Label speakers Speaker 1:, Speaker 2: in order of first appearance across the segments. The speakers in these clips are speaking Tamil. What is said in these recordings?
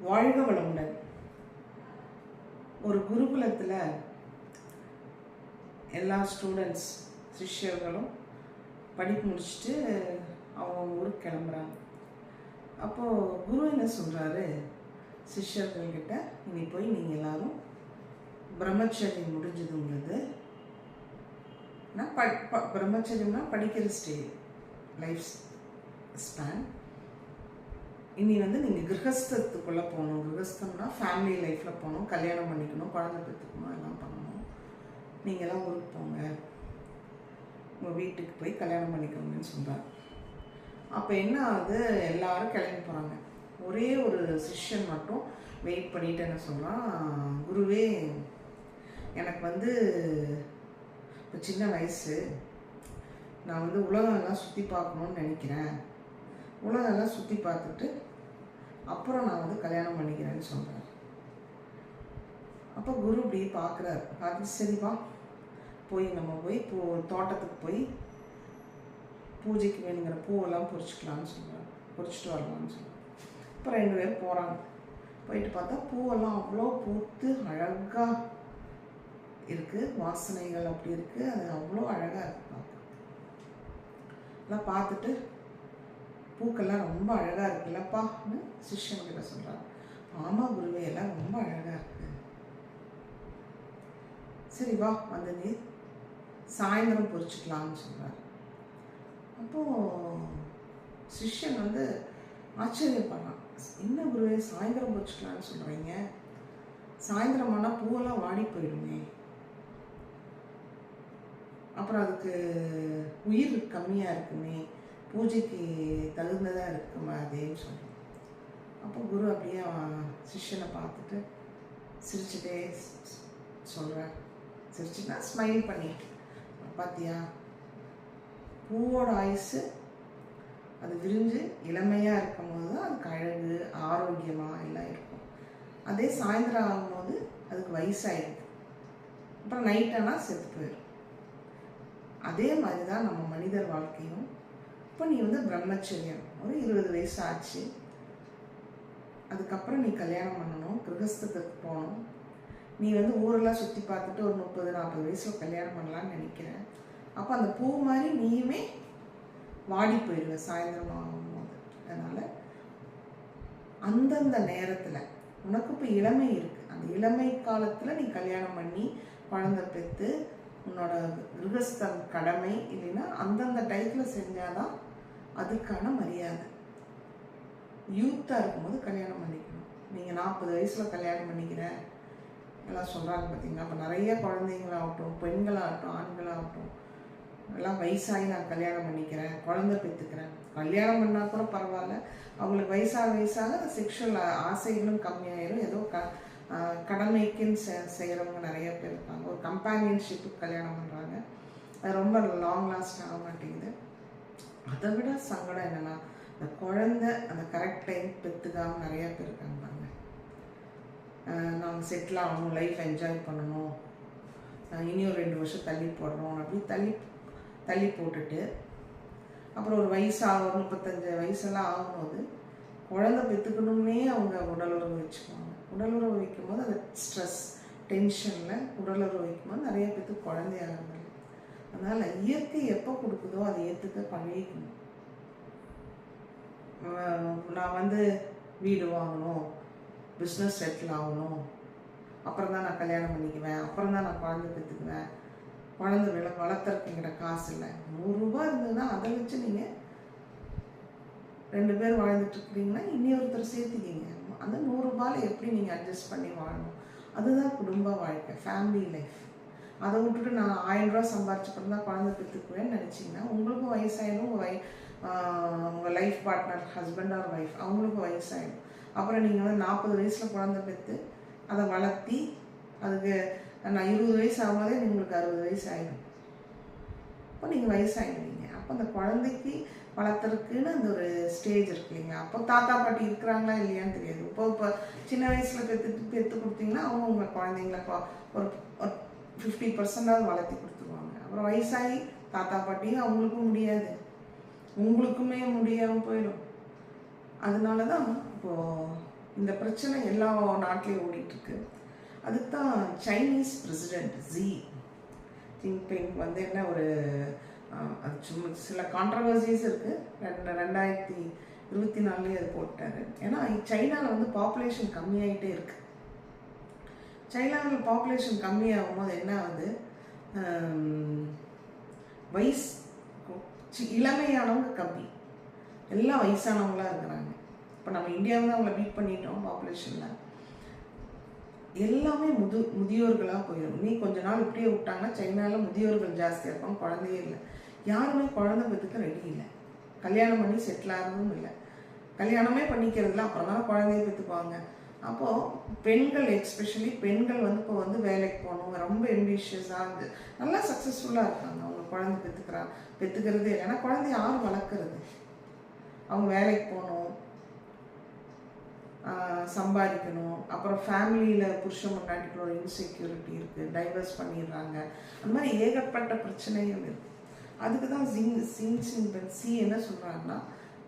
Speaker 1: வாழ்க வளமுடன். ஒரு குருகுலத்தில் எல்லா ஸ்டூடெண்ட்ஸ் சிஷ்யர்களும் படிப்பு முடிச்சுட்டு அவங்க ஊருக்கு கிளம்புறாங்க. அப்போது குரு என்ன சொல்கிறாரு, சிஷ்யர்கள்கிட்ட இனி போய் நீங்கள் எல்லாரும் பிரம்மச்சரியம் முடிஞ்சது உள்ளது. நான் பிரம்மச்சரியம்னா படிக்கிற ஸ்டேஜ் லைஃப் ஸ்பேன். இனி நீங்கள் கிரகஸ்தத்துக்குள்ளே போகணும். கிரகஸ்தம்னா ஃபேமிலி லைஃப்பில் போகணும், கல்யாணம் பண்ணிக்கணும், குழந்தை பெற்றுக்கணும், எல்லாம் பண்ணணும். நீங்கள்லாம் ஊருக்கு போங்க, உங்கள் வீட்டுக்கு போய் கல்யாணம் பண்ணிக்கோங்கன்னு சொல்கிறார். அப்போ என்ன ஆகுது, எல்லாரும் கிளம்பி போகிறாங்க. ஒரே ஒரு சிஷ்யன் மட்டும் வெயிட் பண்ணிட்டு என்ன சொல்கிறான், குருவே எனக்கு இப்போ சின்ன வயசு, நான் உலகம் எல்லாம் சுற்றி பார்க்கணுன்னு நினைக்கிறேன். உலகெல்லாம் சுற்றி பார்த்துட்டு அப்புறம் நான் கல்யாணம் பண்ணிக்கிறேன்னு சொல்கிறேன். அப்போ குரு இப்படி பார்க்குறாரு. பார்த்து சரிப்பா, நம்ம போய் தோட்டத்துக்கு போய் பூஜைக்கு வேணுங்கிற பூவெல்லாம் பொறிச்சிக்கலான்னு சொல்கிறார். பொறிச்சிட்டு வரலான்னு சொல்கிறார். இப்போ 2 பேர் போகிறாங்க. போயிட்டு பார்த்தா பூவெல்லாம் அவ்வளோ பூத்து அழகாக இருக்குது, வாசனைகள் அப்படி இருக்குது, அது அவ்வளோ அழகாக இருக்குது. எல்லாம் பார்த்துட்டு பூக்கெல்லாம் ரொம்ப அழகாக இருக்குல்லப்பான்னு சிஷ்யன்கிட்ட சொல்கிறார். ஆமாம் குருவே, எல்லாம் ரொம்ப அழகாக இருக்குது. சரி வா, நீ சாயந்தரம் பொறிச்சிக்கலாம்னு சொல்கிறார். அப்போது சிஷ்யன் ஆச்சரியப்படுறான். என்ன குருவே சாயந்தரம் பொறிச்சிக்கலான்னு சொல்கிறீங்க? சாயந்தரம் ஆனால் பூவெல்லாம் வாடி போயிடுமே, அப்புறம் அதுக்கு உயிர் கம்மியாக இருக்குமே, பூஜைக்கு தகுந்ததாக இருக்குமா அதேன்னு சொல்கிறோம். அப்போ குரு அப்படியே சிஷ்யனை பார்த்துட்டு சிரிச்சுட்டே சொல்கிறார். சிரிச்சுன்னா ஸ்மைல் பண்ணிட்டு, பார்த்தியா பூவோட ஆயுசு அது விரிஞ்சு இளமையாக இருக்கும் போது தான் அதுக்கு அழகு ஆரோக்கியமாக எல்லாம் இருக்கும். அதே சாயந்தரம் ஆகும்போது அதுக்கு வயசாகிடுது, அப்புறம் நைட் ஆனால் செத்து போயிடும். அதே மாதிரி தான் நம்ம மனிதர் வாழ்க்கையும். இப்போ நீ பிரம்மச்சரியம் ஒரு 20 வயசு ஆச்சு, அதுக்கப்புறம் நீ கல்யாணம் பண்ணணும், கிரகஸ்தத்துக்கு போகணும். நீ ஊரெல்லாம் சுற்றி பார்த்துட்டு ஒரு 30-40 வயசில் கல்யாணம் பண்ணலான்னு நினைக்கிறேன். அப்போ அந்த பூ மாதிரி நீயுமே வாடி போயிடுவ சாயந்தரம் ஆகும்போது. அதனால் அந்தந்த நேரத்தில் உனக்கு இப்போ இளமை இருக்குது, அந்த இளமை காலத்தில் நீ கல்யாணம் பண்ணி குழந்தை பெற்று உன்னோட கிரகஸ்தம் கடமை. இல்லைன்னா அந்தந்த டைத்தில் செஞ்சாதான் அதுக்கான மரியாதை. யூத்தாக இருக்கும்போது கல்யாணம் பண்ணிக்கணும். நீங்கள் 40 வயசில் கல்யாணம் பண்ணிக்கிறேன் எல்லாம் சொல்கிறாங்க பார்த்தீங்கன்னா, அப்போ நிறைய குழந்தைங்களாகட்டும், பெண்களாகட்டும், ஆண்களாகட்டும் எல்லாம் வயசாகி நான் கல்யாணம் பண்ணிக்கிறேன், குழந்தை பெற்றுக்கிறேன். கல்யாணம் பண்ணால் கூட பரவாயில்ல, அவங்களுக்கு வயசாக செக்ஷுவல் ஆசைகளும் கம்மியாயிரும். ஏதோ கடமைக்குன்னு செய்கிறவங்க நிறைய பேர் இருக்காங்க. ஒரு கம்பேனியன்ஷிப்புக்கு கல்யாணம் பண்ணுறாங்க, அது ரொம்ப லாங் லாஸ்ட் ஆக மாட்டேங்குது. அதை விட சங்கடம் என்னென்னா, அந்த குழந்தை அந்த கரெக்ட் டைம் பெற்றுக்காமல் நிறையா பேர் இருக்காங்க பாருங்க. நாங்கள் செட்டில் ஆகணும், லைஃப் என்ஜாய் பண்ணணும், இனி ஒரு 2 வருஷம் தள்ளி போடுறோம் அப்படி தள்ளி போட்டுட்டு அப்புறம் ஒரு வயசாக 35 வயசெல்லாம் ஆகும்போது குழந்தை பெற்றுக்கணும்னே அவங்க உடலுறவு வச்சுக்குவாங்க. உடலுறவு வைக்கும்போது அந்த ஸ்ட்ரெஸ் டென்ஷனில் உடலுறவு வைக்கும்போது நிறைய பேருக்கு குழந்தையாகிறாங்க. அதனால் இயற்கை எப்போ கொடுக்குதோ அதை ஏற்றுக்க பழகிக்கணும். நான் வீடு வாங்கணும், பிஸ்னஸ் செட்டில் ஆகணும், அப்புறம் தான் நான் கல்யாணம் பண்ணிக்குவேன், அப்புறம் தான் நான் குழந்தை பெற்றுக்குவேன், குழந்தை வளர்த்துறதுக்கு என்கிட்ட காசு இல்லை. 100 ரூபாய் இருந்ததுன்னா அதை வச்சு நீங்கள் 2 பேர் வாழ்ந்துட்டுருக்கிறீங்கன்னா இன்னொருத்தர் சேர்த்துக்கிங்க. அந்த 100 ரூபாயில் எப்படி நீங்கள் அட்ஜஸ்ட் பண்ணி வாழணும், அதுதான் குடும்ப வாழ்க்கை, ஃபேமிலி லைஃப். அதை விட்டுட்டு நான் 1000 ரூபா சம்பாரிச்சுப்பறம் தான் குழந்தை பெற்றுக்குவேன்னு நினச்சிங்கன்னா உங்களுக்கும் வயசாயிடும், உங்கள் life partner husband or wife அவங்களுக்கும் வயசாகிடும். அப்புறம் நீங்கள் 40 வயசில் குழந்தை பெற்று அதை வளர்த்தி அதுக்கு நான் 20 வயசு ஆகும்போதே உங்களுக்கு 60 வயசு ஆகிடும். அப்போ நீங்கள் வயசாகிடுவீங்க. அப்போ அந்த குழந்தைக்கு வளர்த்துறதுக்குன்னு அந்த ஒரு ஸ்டேஜ் இருக்கு இல்லைங்க. அப்போ தாத்தா பாட்டி இருக்கிறாங்களா இல்லையான்னு தெரியாது. இப்போ சின்ன வயசில் பெற்று கொடுத்தீங்கன்னா அவங்க உங்கள் குழந்தைங்கள ஒரு 50% வளர்த்தி கொடுத்துருவாங்க. அப்புறம் வயசாகி தாத்தா பாட்டியும் அவங்களுக்கும் முடியாது, உங்களுக்குமே முடியாமல் போயிடும். அதனால தான் இப்போது இந்த பிரச்சனை எல்லா நாட்டிலையும் ஓடிட்டுருக்கு. அதுக்கு தான் சைனீஸ் பிரசிடெண்ட் ஜி ஜின்பிங் வந்து என்ன ஒரு அது சும்மா சில கான்ட்ரவர்சிஸ் இருக்குது. 2024 அது போட்டார். ஏன்னா சைனாவில் வந்து பாப்புலேஷன் கம்மியாகிட்டே இருக்குது. சைனாவில் பாப்புலேஷன் கம்மியாகும் போது என்ன ஆகுது, வயசு இளமையானவங்க கம்மி, எல்லாம் வயசானவங்களாக இருக்கிறாங்க. இப்போ நம்ம இந்தியாவில் தான் அவங்கள பீட் பண்ணிட்டோம் பாப்புலேஷனில். எல்லாமே முதியோர்களாக போயிடும். நீ கொஞ்ச நாள் இப்படியே விட்டாங்கன்னா சைனாவில் முதியோர்கள் ஜாஸ்தியாக இருப்பாங்க, குழந்தையே இல்லை. யாருமே குழந்தை பெற்றுக்க ரெடி இல்லை. கல்யாணம் பண்ணி செட்டில் ஆகிறதும் இல்லை. கல்யாணமே பண்ணிக்கிறதுல அப்புறம் தான் குழந்தைய பெற்றுக்குவாங்க. அப்போது பெண்கள், எஸ்பெஷலி பெண்கள் வந்து இப்போ வந்து வேலைக்கு போகணும், ரொம்ப எம்பிஷியஸாக இருந்து நல்லா சக்ஸஸ்ஃபுல்லாக இருக்காங்க. அவங்க குழந்தை பெற்றுக்கிறது இல்லை. ஏன்னா குழந்தைய யாரும் வளர்க்குறது? அவங்க வேலைக்கு போகணும், சம்பாதிக்கணும். அப்புறம் ஃபேமிலியில் புருஷன் முன்னாடிக்குள்ள ஒரு இன்செக்யூரிட்டி இருக்குது, டைவர்ஸ் பண்ணிடுறாங்க. அந்த மாதிரி ஏகப்பட்ட பிரச்சனைகள் இருக்குது. அதுக்கு தான் சி என்ன சொல்கிறாங்கன்னா,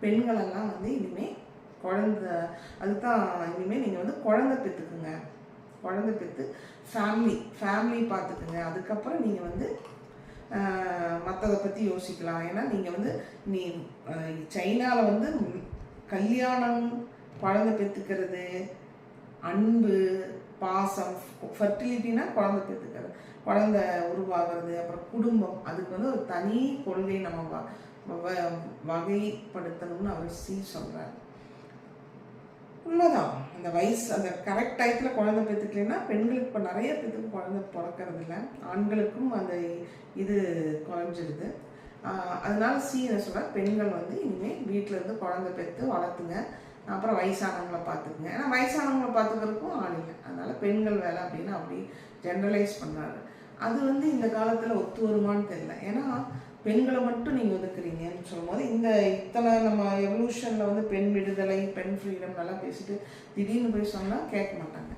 Speaker 1: பெண்களெல்லாம் வந்து இனிமேல் அதுக்கு தான் இனிமேல் நீங்கள் வந்து குழந்தை பெற்றுக்குங்க, குழந்தை பெற்று ஃபேமிலி பார்த்துக்குங்க. அதுக்கப்புறம் நீங்கள் வந்து மற்றதை பற்றி யோசிக்கலாம். ஏன்னா நீங்கள் வந்து சைனாவில் வந்து கல்யாணம், குழந்தை பெற்றுக்கிறது, அன்பு, பாசம், ஃபர்டிலிட்டினா குழந்தை பெற்றுக்கிறது, குழந்தை உருவாகிறது, அப்புறம் குடும்பம், அதுக்கு வந்து ஒரு தனி கொள்கை நம்ம வகைப்படுத்தணும்னு அவர் சொல்கிறார். உண்மைதான். அந்த வயசு அந்த கரெக்ட் டயத்தில் குழந்தை பெற்றுக்கலைன்னா பெண்களுக்கு இப்போ நிறைய பேத்துக்கு குழந்தை பிறக்கிறது இல்லை, ஆண்களுக்கும் அந்த இது குறைஞ்சிடுது. அதனால என்ன சொல்கிறார், பெண்கள் வந்து இனிமேல் வீட்டில் இருந்து குழந்தை பெற்று வளர்த்துங்க, அப்புறம் வயசானவங்களை பார்த்துக்குங்க. ஏன்னா வயசானவங்களை பார்த்துக்கிறதுக்கும் ஆள் இல்லை, அதனால் பெண்கள் வேலை அப்படின்னு அப்படி ஜென்ரலைஸ் பண்ணுறாரு. அது வந்து இந்த காலத்தில் ஒத்து வருமானு தெரியல. ஏன்னா பெண்களை மட்டும் நீங்கள் ஒதுக்குறீங்கன்னு சொல்லும்போது இத்தனை நம்ம எவல்யூஷனில் வந்து பெண் விடுதலை, பெண் ஃப்ரீடம் நல்லா பேசிட்டு திடீர்னு போய் சொன்னால் கேட்க மாட்டாங்க.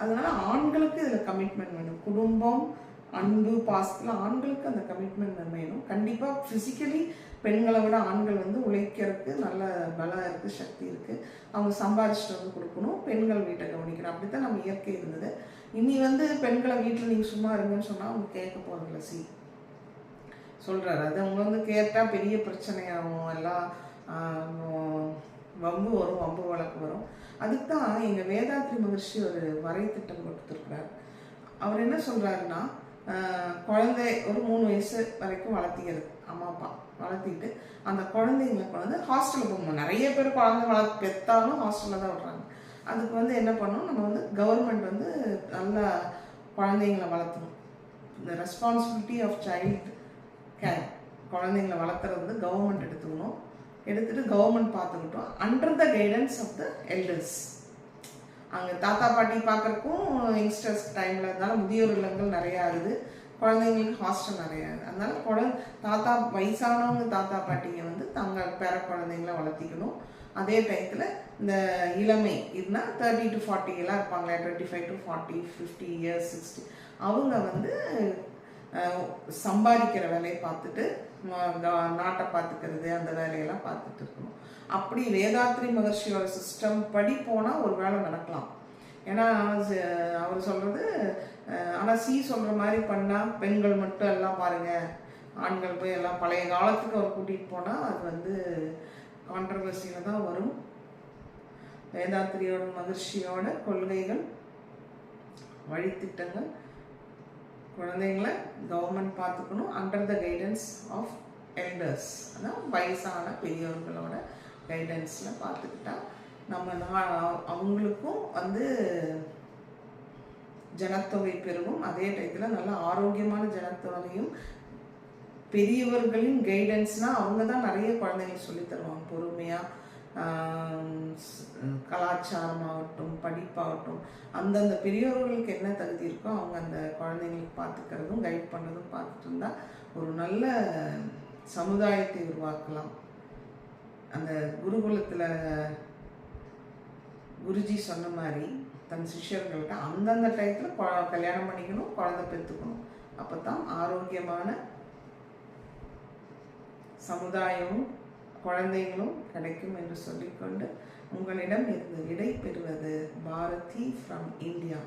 Speaker 1: அதனால ஆண்களுக்கு இதில் கமிட்மெண்ட் வேணும். குடும்பம், அன்பு, பாசத்தில் ஆண்களுக்கு அந்த கமிட்மெண்ட் வேணும். கண்டிப்பாக ஃபிசிக்கலி பெண்களை விட ஆண்கள் வந்து உழைக்கிறதுக்கு நல்ல பலம் இருக்குது, சக்தி இருக்குது. அவங்க சம்பாதிச்சுட்டு வந்து கொடுக்கணும், பெண்கள் வீட்டை கவனிக்கணும். அப்படி தான் நம்ம இயற்கை இருந்தது. இனி வந்து பெண்களை வீட்டில் நீங்கள் சும்மா இருங்கன்னு சொன்னால் அவங்க கேட்க போகிறதில்ல சொல்கிறாரு. அது அவங்க வந்து கேட்டால் பெரிய பிரச்சனையாகும், எல்லாம் வம்பு வரும், வம்பு வழக்கு வரும். அதுக்கு தான் எங்கள் வேதாத்ரி மகர்ஷி ஒரு வரைத்திட்டம் கொடுத்துருக்குறாரு. அவர் என்ன சொல்கிறாருன்னா, குழந்தை ஒரு 3 வயசு வரைக்கும் வளர்த்திக்கிறது, அம்மா அப்பா வளர்த்திட்டு அந்த குழந்தைங்களுக்கு வந்து ஹாஸ்டலில் போகணும். நிறைய பேர் குழந்தை பெற்றாலும் ஹாஸ்டலில் தான் விடுறாங்க. அதுக்கு வந்து என்ன பண்ணணும், நம்ம வந்து கவர்மெண்ட் வந்து நல்லா குழந்தைங்களை வளர்த்தணும். இந்த ரெஸ்பான்சிபிலிட்டி ஆஃப் சைல்டு கேர், குழந்தைங்களை வளர்த்துறது வந்து கவர்மெண்ட் எடுத்துட்டு கவர்மெண்ட் பார்த்துக்கிட்டோம் under the guidance of the elders. அங்கே தாத்தா பாட்டி பார்க்குறக்கும் யங்ஸ்டர்ஸ் டைமில் இருந்தாலும் முதியோர் இல்லங்கள் நிறையா ஆகுது, குழந்தைங்களுக்கு ஹாஸ்டல் நிறையா ஆகுது. அதனால வயசானவங்க தாத்தா பாட்டிங்க வந்து தங்கள் பேர குழந்தைங்கள வளர்த்திக்கணும். அதே டயத்தில் இந்த இளமை இதுனா 30 to 40 எல்லாம் இருப்பாங்களே, 25 to 40, 50 years, 60, அவங்க வந்து சம்பாதிக்கிற வேலையை பார்த்துட்டு நாட்டை பார்த்துக்கிறது, அந்த வேலையெல்லாம் பார்த்துட்டு இருக்கணும். அப்படி வேதாத்ரி மகர்ஷியோட சிஸ்டம் படி போனால் ஒரு வேலை நடக்கலாம். ஏன்னா அவர் சொல்கிறது, ஆனால் சொல்கிற மாதிரி பண்ணால் பெண்கள் மட்டும் எல்லாம் பாருங்கள், ஆண்கள் போய் எல்லாம் பழைய காலத்துக்கு அவர் கூட்டிகிட்டு போனால் அது வந்து கான்ட்ரவர்சியில் தான் வரும். வேதாத்ரியோட மகர்ஷியோட கொள்கைகள், வழித்திட்டங்கள், குழந்தைங்களை கவர்மெண்ட் பார்த்துக்கணும் under the guidance of elders, அதான் வயசான பெரியவர்களோட கைடன்ஸில் பார்த்துக்கிட்டா நம்ம அவங்களுக்கும் வந்து ஜனத்தொகை பெருகும். அதே டயத்தில் நல்ல ஆரோக்கியமான ஜனத்தொகையும், பெரியவர்களின் கைடன்ஸ்னால் அவங்க தான் நிறைய குழந்தைங்களுக்கு சொல்லி தருவாங்க பொறுமையாக. கலாச்சாரமாகட்டும், படிப்பாகட்டும், அந்தந்த பெரியவர்களுக்கு என்ன தகுதி இருக்கோ அவங்க அந்த குழந்தைங்களுக்கு பார்த்துக்கிறதும் கைட் பண்ணதும் பார்த்துட்டு இருந்தால் ஒரு நல்ல சமுதாயத்தை உருவாக்கலாம். அந்த குருகுலத்தில் குருஜி சொன்ன மாதிரி தன் சிஷ்யர்கள்ட்ட அந்தந்த டயத்தில் கல்யாணம் பண்ணிக்கணும், குழந்தை பெற்றுக்கணும். அப்போ தான் ஆரோக்கியமான சமுதாயமும் குழந்தைகளும் கிடைக்கும் என்று சொல்லிக்கொண்டு உங்களிடம் இருந்து விடை பெறுவது Bharati from India.